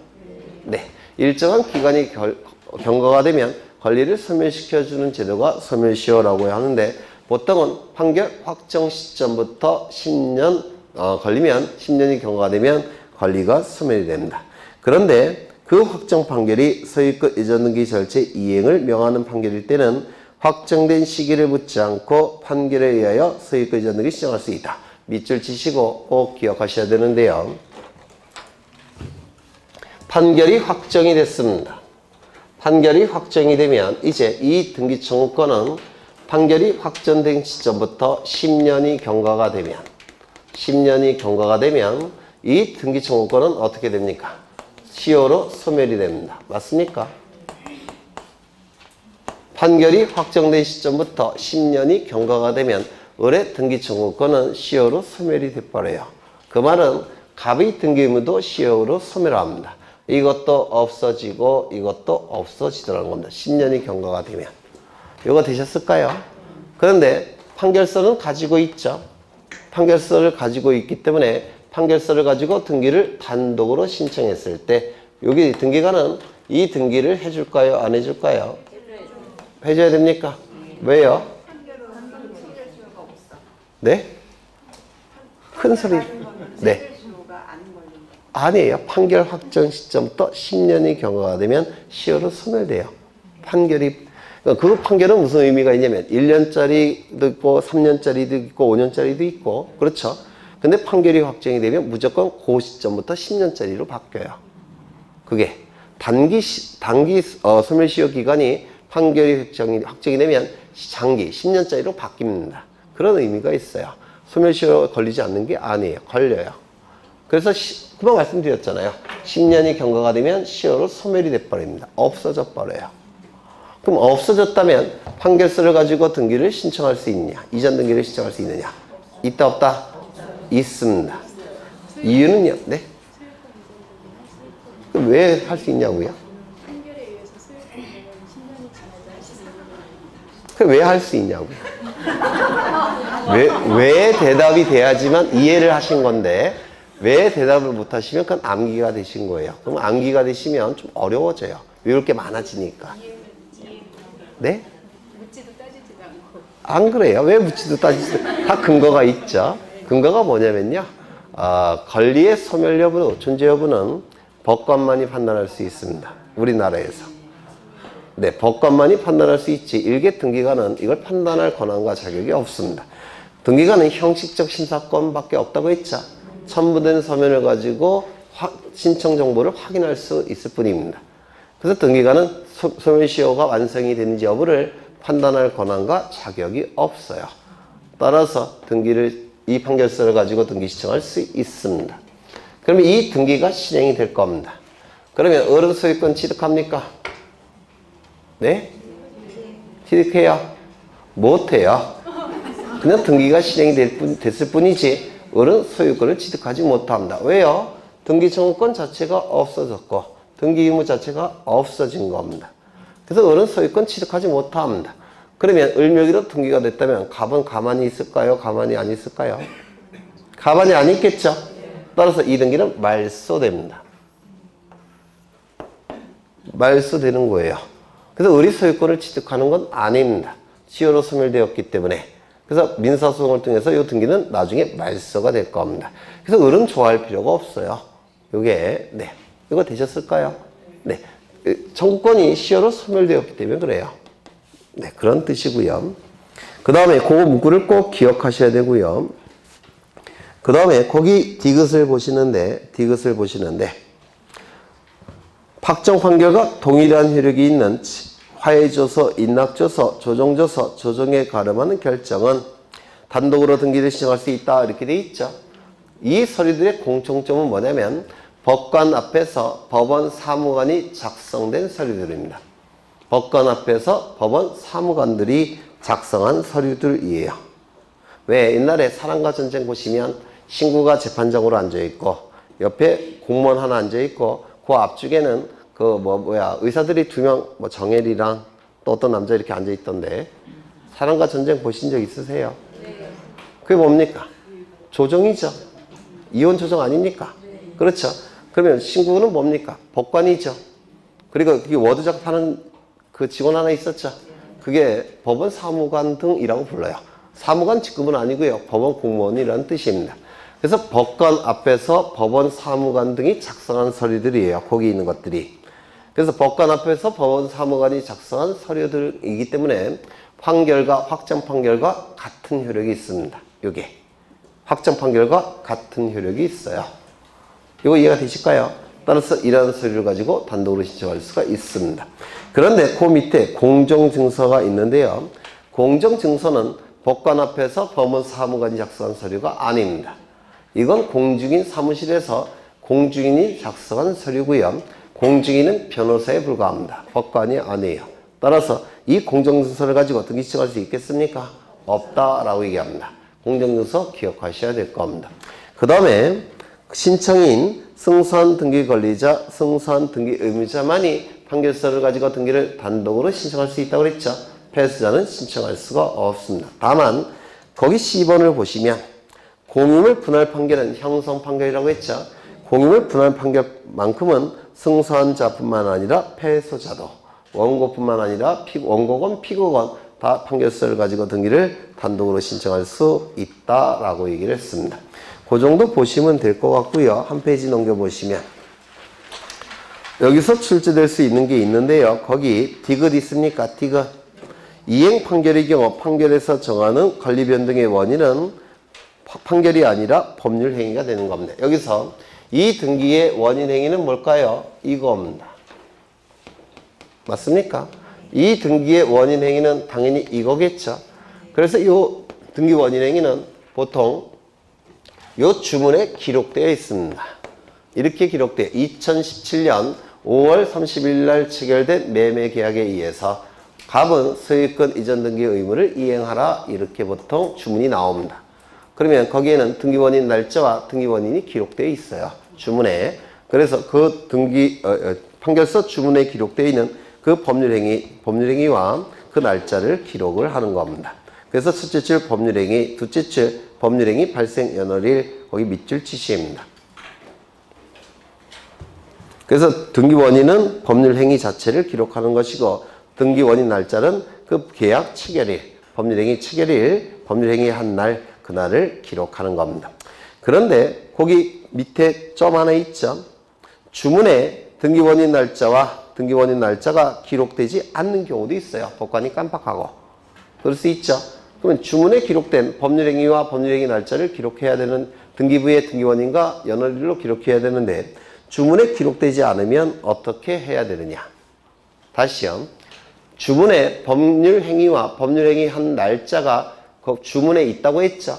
네. 일정한 기간이 경과가 되면 권리를 소멸시켜주는 제도가 소멸시효라고 하는데 보통은 판결 확정 시점부터 10년 걸리면 10년이 경과가 되면 권리가 소멸이 됩니다. 그런데 그 확정 판결이 소유권 이전 등기 절차 이행을 명하는 판결일 때는 확정된 시기를 묻지 않고 판결에 의하여 소유권 이전 등기 시정할 수 있다. 밑줄 치시고 꼭 기억하셔야 되는데요. 판결이 확정이 됐습니다. 판결이 확정이 되면 이제 이 등기 청구권은 판결이 확정된 시점부터 10년이 경과가 되면 이 등기 청구권은 어떻게 됩니까? 시효로 소멸이 됩니다. 맞습니까? 판결이 확정된 시점부터 10년이 경과가 되면 의뢰 등기 청구권은 시효로 소멸이 돼버려요. 그 말은 갑의 등기 의무도 시효로 소멸합니다. 이것도 없어지고 이것도 없어지더라는 겁니다. 10년이 경과가 되면. 이거 되셨을까요? 그런데 판결서는 가지고 있죠. 판결서를 가지고 있기 때문에 판결서를 가지고 등기를 단독으로 신청했을 때 여기 등기관은 이 등기를 해줄까요? 안 해줄까요? 해줘야 됩니까? 왜요? 네? 큰 소리. 네. 아니에요. 판결 확정 시점부터 10년이 경과가 되면 시효로 소멸돼요. 판결이. 그 판결은 무슨 의미가 있냐면 1년짜리도 있고 3년짜리도 있고 5년짜리도 있고 그렇죠. 근데 판결이 확정이 되면 무조건 그 시점부터 10년짜리로 바뀌어요. 그게 단기 소멸시효 기간이 판결이 확정이 되면 장기 10년짜리로 바뀝니다. 그런 의미가 있어요. 소멸시효 걸리지 않는 게 아니에요. 걸려요. 그래서 금방 말씀드렸잖아요. 10년이 경과가 되면 시효로 소멸이 돼버립니다. 없어져 버려요. 그럼 없어졌다면 판결서를 가지고 등기를 신청할 수 있느냐? 이전 등기를 신청할 수 있느냐? 있다 없다? 있습니다. 이유는요? 네? 왜 할 수 있냐고요? 왜 할 수 있냐고요? 왜 대답이 돼야지만 이해를 하신 건데 왜 대답을 못 하시면 그건 암기가 되신 거예요. 그럼 암기가 되시면 좀 어려워져요. 외울 게 많아지니까. 네? 묻지도 따지지도 않고. 안 그래요. 왜 묻지도 따지지도 다 근거가 있죠. 근거가 뭐냐면요. 권리의 소멸 여부, 존재 여부는 법관만이 판단할 수 있습니다. 우리나라에서. 네, 법관만이 판단할 수 있지 일개 등기관은 이걸 판단할 권한과 자격이 없습니다. 등기관은 형식적 심사권밖에 없다고 했죠. 첨부된 서면을 가지고 신청 정보를 확인할 수 있을 뿐입니다. 그래서 등기관은 소멸시효가 완성이 되는지 여부를 판단할 권한과 자격이 없어요. 따라서 이 판결서를 가지고 등기 신청할 수 있습니다. 그러면 이 등기가 실행이 될 겁니다. 그러면 어른 소유권 취득합니까? 네? 취득해요? 못해요. 그냥 등기가 실행이 됐을 뿐이지 어른 소유권을 취득하지 못합니다. 왜요? 등기 청구권 자체가 없어졌고 등기 의무 자체가 없어진 겁니다. 그래서 어른 소유권 취득하지 못합니다. 그러면 을묘기로 등기가 됐다면 갑은 가만히 있을까요? 가만히 안 있을까요? 가만히 안 있겠죠? 따라서 이 등기는 말소됩니다. 말소되는 거예요. 그래서 을이 소유권을 취득하는 건 아닙니다. 시효로 소멸되었기 때문에. 그래서 민사소송을 통해서 이 등기는 나중에 말소가 될 겁니다. 그래서 을은 좋아할 필요가 없어요. 요게, 네. 이거 되셨을까요? 네. 청구권이 시효로 소멸되었기 때문에 그래요. 네. 그런 뜻이고요. 그 다음에 그 문구를 꼭 기억하셔야 되고요. 그 다음에 거기 디귿을 보시는데, 확정 판결과 동일한 효력이 있는 화해조서, 인락조서, 조정조서, 조정에 가름하는 결정은 단독으로 등기를 신청할 수 있다 이렇게 돼 있죠. 이 서류들의 공통점은 뭐냐면 법관 앞에서 법원 사무관이 작성된 서류들입니다. 법관 앞에서 법원 사무관들이 작성한 서류들이에요. 왜? 옛날에 사랑과 전쟁 보시면 신구가 재판장으로 앉아있고 옆에 공무원 하나 앉아있고 그 앞쪽에는 의사들이 2명, 정혜리랑 또 어떤 남자 이렇게 앉아있던데, 사랑과 전쟁 보신 적 있으세요? 네. 그게 뭡니까? 조정이죠. 이혼 조정 아닙니까? 네. 그렇죠. 그러면 신구는 뭡니까? 법관이죠. 그리고 그게 워드 작업하는 그 직원 하나 있었죠. 그게 법원 사무관 등이라고 불러요. 사무관 직급은 아니고요. 법원 공무원이라는 뜻입니다. 그래서 법관 앞에서 법원 사무관 등이 작성한 서류들이에요. 거기 있는 것들이. 그래서 법관 앞에서 법원 사무관이 작성한 서류들이기 때문에 확정 판결과 같은 효력이 있습니다. 요게. 확정 판결과 같은 효력이 있어요. 이거 이해가 되실까요? 따라서 이러한 서류를 가지고 단독으로 신청할 수가 있습니다. 그런데 그 밑에 공정증서가 있는데요. 공정증서는 법관 앞에서 법원 사무관이 작성한 서류가 아닙니다. 이건 공증인 사무실에서 공증인이 작성한 서류고요. 공증인은 변호사에 불과합니다. 법관이 아니에요. 따라서 이 공정증서를 가지고 등기 신청할 수 있겠습니까? 없다라고 얘기합니다. 공정증서 기억하셔야 될 겁니다. 그 다음에 신청인, 승소한 등기 권리자, 승소한 등기 의무자만이 판결서를 가지고 등기를 단독으로 신청할 수 있다고 그랬죠. 패스자는 신청할 수가 없습니다. 다만 거기 C번을 보시면 공유물 분할 판결은 형성 판결이라고 했죠. 공유물 분할 판결만큼은 승소한 자뿐만 아니라 패소자도, 원고뿐만 아니라 원고건, 피고건 다 판결서를 가지고 등기를 단독으로 신청할 수 있다라고 얘기를 했습니다. 그 정도 보시면 될 것 같고요. 한 페이지 넘겨보시면 여기서 출제될 수 있는 게 있는데요. 거기 디귿 있습니까? 디귿. 이행 판결의 경우 판결에서 정하는 권리 변동의 원인은 판결이 아니라 법률 행위가 되는 겁니다. 여기서 이 등기의 원인 행위는 뭘까요? 이겁니다. 맞습니까? 이 등기의 원인 행위는 당연히 이거겠죠. 그래서 이 등기 원인 행위는 보통 이 주문에 기록되어 있습니다. 이렇게 기록되어 2017년 5월 30일 날 체결된 매매 계약에 의해서 갑은 소유권 이전 등기 의무를 이행하라 이렇게 보통 주문이 나옵니다. 그러면 거기에는 등기원인 날짜와 등기원인이 기록되어 있어요. 주문에. 그래서 그 판결서 주문에 기록되어 있는 그 법률행위와 그 날짜를 기록을 하는 겁니다. 그래서 첫째 줄 법률행위, 둘째 줄 법률행위 발생 연월일, 거기 밑줄 치시입니다. 그래서 등기원인은 법률행위 자체를 기록하는 것이고, 등기원인 날짜는 그 계약 체결일, 법률행위 체결일, 법률행위 한 날, 그날을 기록하는 겁니다. 그런데 거기 밑에 점 하나 있죠. 주문에 등기원인 날짜와 등기원인 날짜가 기록되지 않는 경우도 있어요. 법관이 깜빡하고. 그럴 수 있죠. 그러면 주문에 기록된 법률행위와 법률행위 날짜를 기록해야 되는 등기부의 등기원인과 연월일로 기록해야 되는데 주문에 기록되지 않으면 어떻게 해야 되느냐. 다시요. 주문에 법률행위와 법률행위 한 날짜가 그 주문에 있다고 했죠.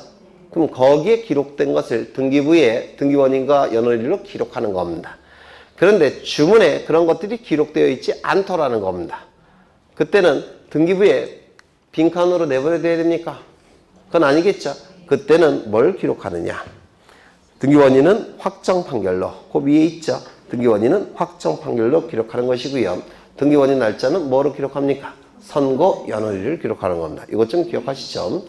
그럼 거기에 기록된 것을 등기부의 등기원인과 연월일로 기록하는 겁니다. 그런데 주문에 그런 것들이 기록되어 있지 않더라는 겁니다. 그때는 등기부에 빈칸으로 내버려둬야 됩니까? 그건 아니겠죠. 그때는 뭘 기록하느냐. 등기원인은 확정 판결로, 그 위에 있죠. 등기원인은 확정 판결로 기록하는 것이고요. 등기원인 날짜는 뭐로 기록합니까? 선고 연월일을 기록하는 겁니다. 이것 좀 기억하시죠.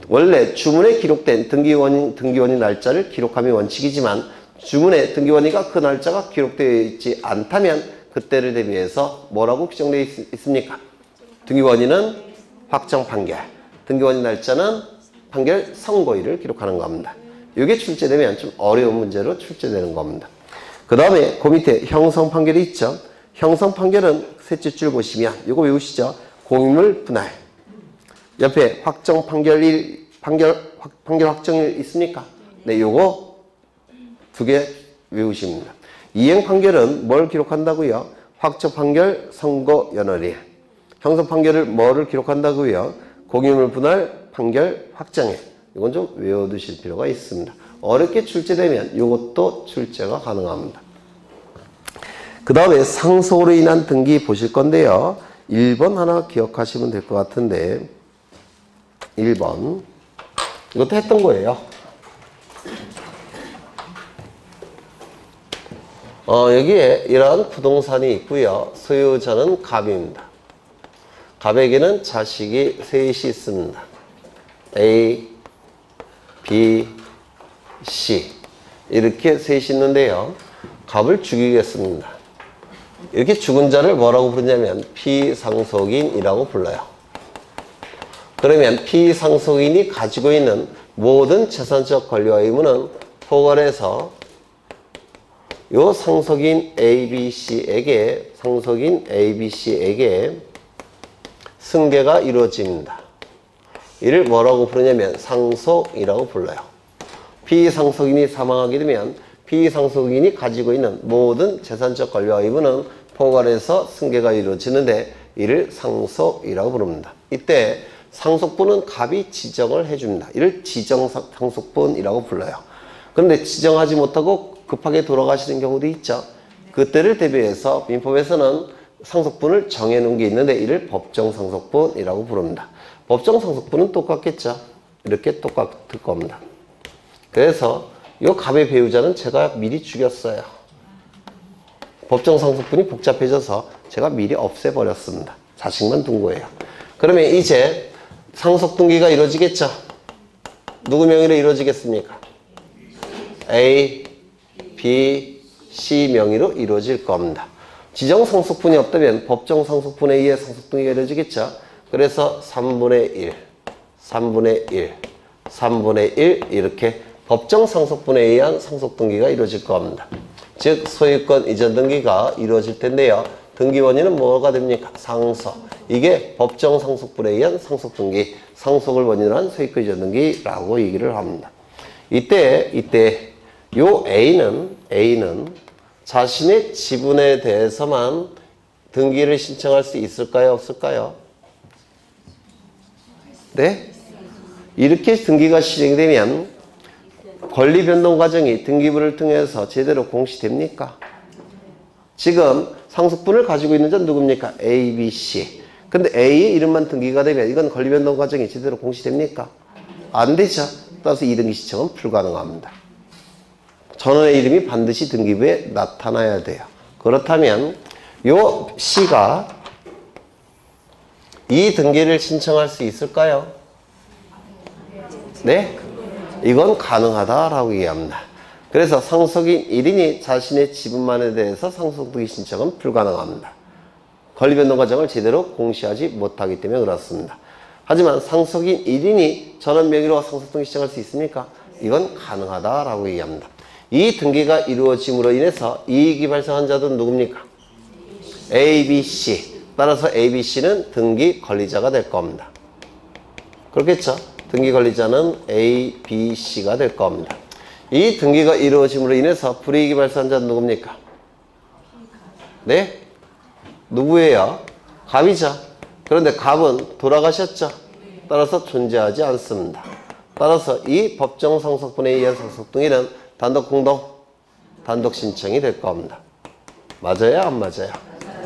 원래 주문에 기록된 등기원인 날짜를 기록함이 원칙이지만 주문에 등기원인과 그 날짜가 기록되어 있지 않다면 그때를 대비해서 뭐라고 규정되어 있습니까? 등기원인은 확정 판결, 등기원인 날짜는 판결 선고일을 기록하는 겁니다. 이게 출제되면 좀 어려운 문제로 출제되는 겁니다. 그 다음에 그 밑에 형성 판결이 있죠. 형성 판결은 셋째 줄 보시면 이거 외우시죠. 공유물 분할. 옆에 확정 판결 확정일 있습니까? 네, 요거 두 개 외우십니다. 이행 판결은 뭘 기록한다고요? 확정 판결, 선고 연월일. 형성 판결을 뭐를 기록한다고요? 공유물 분할, 판결 확정일. 이건 좀 외워두실 필요가 있습니다. 어렵게 출제되면 이것도 출제가 가능합니다. 그 다음에 상속으로 인한 등기 보실 건데요. 1번 하나 기억하시면 될 것 같은데 1번 이것도 했던 거예요. 여기에 이러한 부동산이 있고요. 소유자는 갑입니다. 갑에게는 자식이 셋이 있습니다. A, B, C 이렇게 셋이 있는데요. 갑을 죽이겠습니다. 이렇게 죽은 자를 뭐라고 부르냐면 피상속인이라고 불러요. 그러면 피상속인이 가지고 있는 모든 재산적 권리와 의무는 포괄해서 요 상속인 ABC에게 승계가 이루어집니다. 이를 뭐라고 부르냐면 상속이라고 불러요. 피상속인이 사망하게 되면 피상속인이 가지고 있는 모든 재산적 권리와 의무는 포괄해서 승계가 이루어지는데 이를 상속이라고 부릅니다. 이때 상속분은 갑이 지정을 해줍니다. 이를 지정상속분이라고 불러요. 그런데 지정하지 못하고 급하게 돌아가시는 경우도 있죠. 그때를 대비해서 민법에서는 상속분을 정해놓은 게 있는데 이를 법정상속분이라고 부릅니다. 법정상속분은 똑같겠죠. 이렇게 똑같을 겁니다. 그래서 이 갑의 배우자는 제가 미리 죽였어요. 법정상속분이 복잡해져서 제가 미리 없애버렸습니다. 자식만 둔 거예요. 그러면 이제 상속등기가 이루어지겠죠. 누구 명의로 이루어지겠습니까? A, B, C 명의로 이루어질 겁니다. 지정상속분이 없다면 법정상속분에 의해 상속등기가 이루어지겠죠. 그래서 3분의 1, 3분의 1, 3분의 1 이렇게 법정상속분에 의한 상속등기가 이루어질 겁니다. 즉 소유권 이전 등기가 이루어질 텐데요. 등기원인은 뭐가 됩니까? 상속. 이게 법정상속분에 의한 상속등기, 상속을 원인으로 한 소유권 이전 등기라고 얘기를 합니다. 이때 요 A는 자신의 지분에 대해서만 등기를 신청할 수 있을까요? 없을까요? 네? 이렇게 등기가 시행되면 권리 변동 과정이 등기부를 통해서 제대로 공시됩니까? 지금 상속분을 가지고 있는 자는 누굽니까? A, B, C. 근데 A의 이름만 등기가 되면 이건 권리변동 과정이 제대로 공시됩니까? 안 되죠. 따라서 이등기 신청은 불가능합니다. 전원의 이름이 반드시 등기부에 나타나야 돼요. 그렇다면 요 C가 이 등기를 신청할 수 있을까요? 네? 이건 가능하다라고 얘기합니다. 그래서 상속인 1인이 자신의 지분만에 대해서 상속등기 신청은 불가능합니다. 권리변동 과정을 제대로 공시하지 못하기 때문에 그렇습니다. 하지만 상속인 1인이 전원 명의로 상속등기 신청할 수 있습니까? 이건 가능하다라고 얘기합니다. 이 등기가 이루어짐으로 인해서 이익이 발생한 자들은 누굽니까? A, B, C. 따라서 A, B, C는 등기 권리자가 될 겁니다. 그렇겠죠? 등기 권리자는 A, B, C가 될 겁니다. 이 등기가 이루어짐으로 인해서 불이익이 발생한 자는 누굽니까? 네? 누구예요? 갑이죠. 그런데 갑은 돌아가셨죠. 따라서 존재하지 않습니다. 따라서 이 법정 상속분에 의한 상속등기는 단독 공동, 단독 신청이 될 겁니다. 맞아요? 안 맞아요?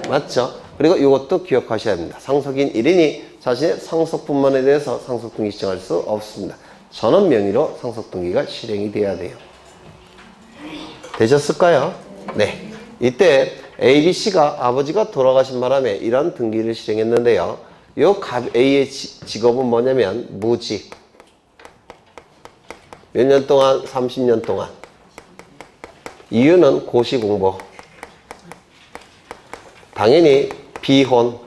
맞죠? 그리고 이것도 기억하셔야 합니다. 상속인 1인이 자신의 상속분만에 대해서 상속등기 신청할 수 없습니다. 전원 명의로 상속등기가 실행이 돼야 돼요. 되셨을까요? 네. 이때 A, B, C가 아버지가 돌아가신 바람에 이런 등기를 실행했는데요. 요 A의 직업은 뭐냐면 무직. 몇 년 동안? 30년 동안. 이유는 고시공부. 당연히 비혼.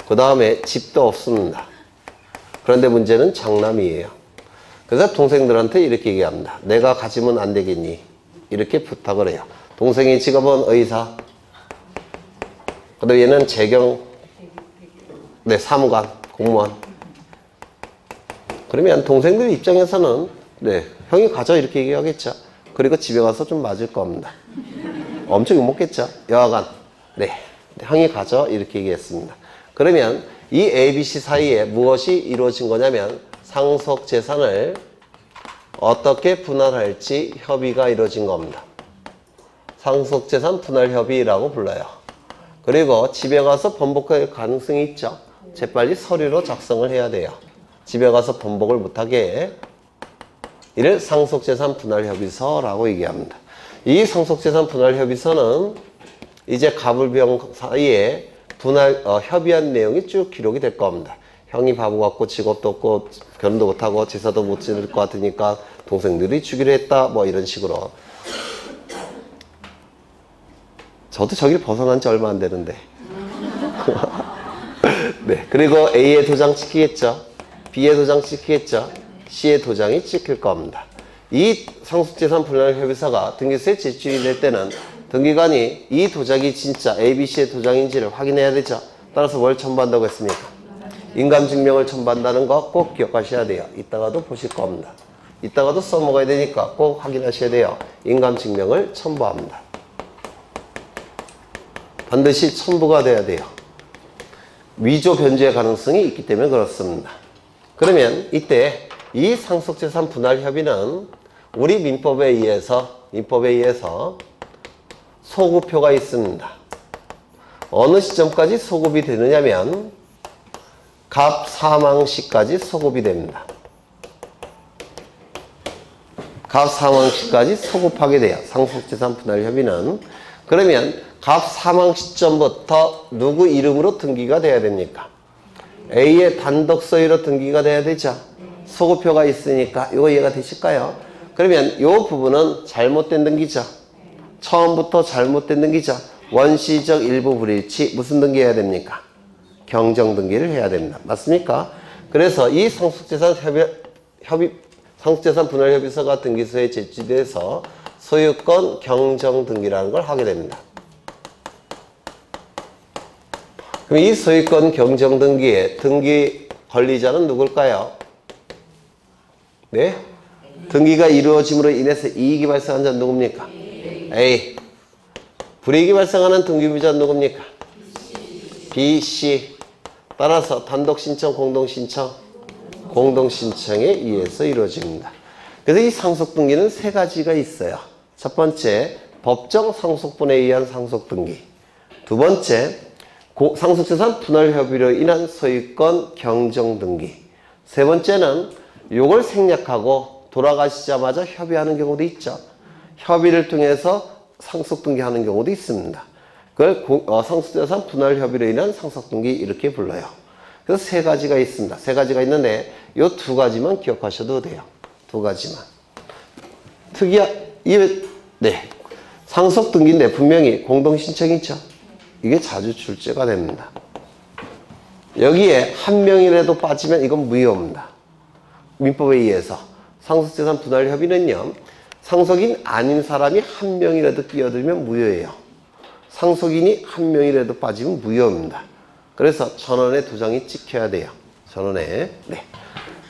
그 다음에 집도 없습니다. 그런데 문제는 장남이에요. 그래서 동생들한테 이렇게 얘기합니다. 내가 가지면 안 되겠니? 이렇게 부탁을 해요. 동생의 직업은 의사. 그다음 얘는 재경, 네, 사무관, 공무원. 그러면 동생들 입장에서는 네, 형이 가져 이렇게 얘기하겠죠. 그리고 집에 가서 좀 맞을 겁니다. 엄청 욕먹겠죠. 여하간 네, 형이 가져 이렇게 얘기했습니다. 그러면 이 A, B, C 사이에 무엇이 이루어진 거냐면 상속 재산을 어떻게 분할할지 협의가 이루어진 겁니다. 상속재산 분할협의라고 불러요. 그리고 집에 가서 번복할 가능성이 있죠. 재빨리 서류로 작성을 해야 돼요. 집에 가서 번복을 못하게 이를 상속재산 분할협의서라고 얘기합니다. 이 상속재산 분할협의서는 이제 가불병 사이에 협의한 내용이 쭉 기록이 될 겁니다. 형이 바보 같고 직업도 없고 결혼도 못하고 제사도 못 지낼 것 같으니까 동생들이 주기로 했다 뭐 이런 식으로. 저도 저길 벗어난 지 얼마 안 되는데. 네. 그리고 A의 도장 찍히겠죠. B의 도장 찍히겠죠. C의 도장이 찍힐 겁니다. 이 상속재산 분할협의서가 등기소에 제출이 될 때는 등기관이 이 도장이 진짜 A, B, C의 도장인지를 확인해야 되죠. 따라서 뭘 첨부한다고 했습니까? 인감증명을 첨부한다는 거 꼭 기억하셔야 돼요. 이따가도 보실 겁니다. 이따가도 써먹어야 되니까 꼭 확인하셔야 돼요. 인감증명을 첨부합니다. 반드시 첨부가 돼야 돼요. 위조 변조의 가능성이 있기 때문에 그렇습니다. 그러면 이때 이 상속재산 분할협의는 우리 민법에 의해서 소급표가 있습니다. 어느 시점까지 소급이 되느냐면 갑 사망 시까지 소급이 됩니다. 갑 사망 시까지 소급하게 돼요. 상속재산 분할협의는. 그러면 갑 사망 시점부터 누구 이름으로 등기가 돼야 됩니까? A의 단독 소유로 등기가 돼야 되죠. 소급표가 있으니까 이거 이해가 되실까요? 그러면 이 부분은 잘못된 등기죠. 처음부터 잘못된 등기죠. 원시적 일부 불일치 무슨 등기해야 됩니까? 경정 등기를 해야 됩니다. 맞습니까? 그래서 이 상속재산 상속재산 분할협의서가 등기소에 제출돼서 소유권 경정 등기라는 걸 하게 됩니다. 그럼 이 소유권 경정 등기의 등기 권리자는 누굴까요? 네? 등기가 이루어짐으로 인해서 이익이 발생한 자는 누굽니까? A. 불이익이 발생하는 등기부자는 누굽니까? B, C. 따라서 단독신청, 공동신청, 공동신청에 의해서 이루어집니다. 그래서 이 상속등기는 세 가지가 있어요. 첫 번째, 법정 상속분에 의한 상속등기. 두 번째, 상속재산 분할 협의로 인한 소유권 경정 등기. 세 번째는 요걸 생략하고 돌아가시자마자 협의하는 경우도 있죠. 협의를 통해서 상속 등기하는 경우도 있습니다. 그걸 상속재산 분할 협의로 인한 상속 등기 이렇게 불러요. 그래서 세 가지가 있습니다. 세 가지가 있는데 요 두 가지만 기억하셔도 돼요. 두 가지만. 네. 상속 등기인데 분명히 공동 신청이죠. 이게 자주 출제가 됩니다. 여기에 한 명이라도 빠지면 이건 무효입니다. 민법에 의해서 상속재산 분할 협의는요, 상속인 아닌 사람이 한 명이라도 끼어들면 무효예요. 상속인이 한 명이라도 빠지면 무효입니다. 그래서 전원에 두 장이 찍혀야 돼요. 전원에. 네.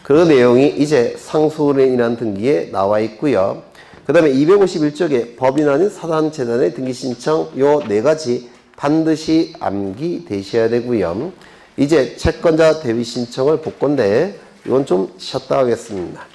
그 내용이 이제 상속으로 인한 등기에 나와 있고요. 그 다음에 251쪽에 법인 아닌 사단재단의 등기 신청 요 네 가지 반드시 암기되셔야 되고요. 이제 채권자 대위 신청을 볼 건데 이건 좀 쉬었다 하겠습니다.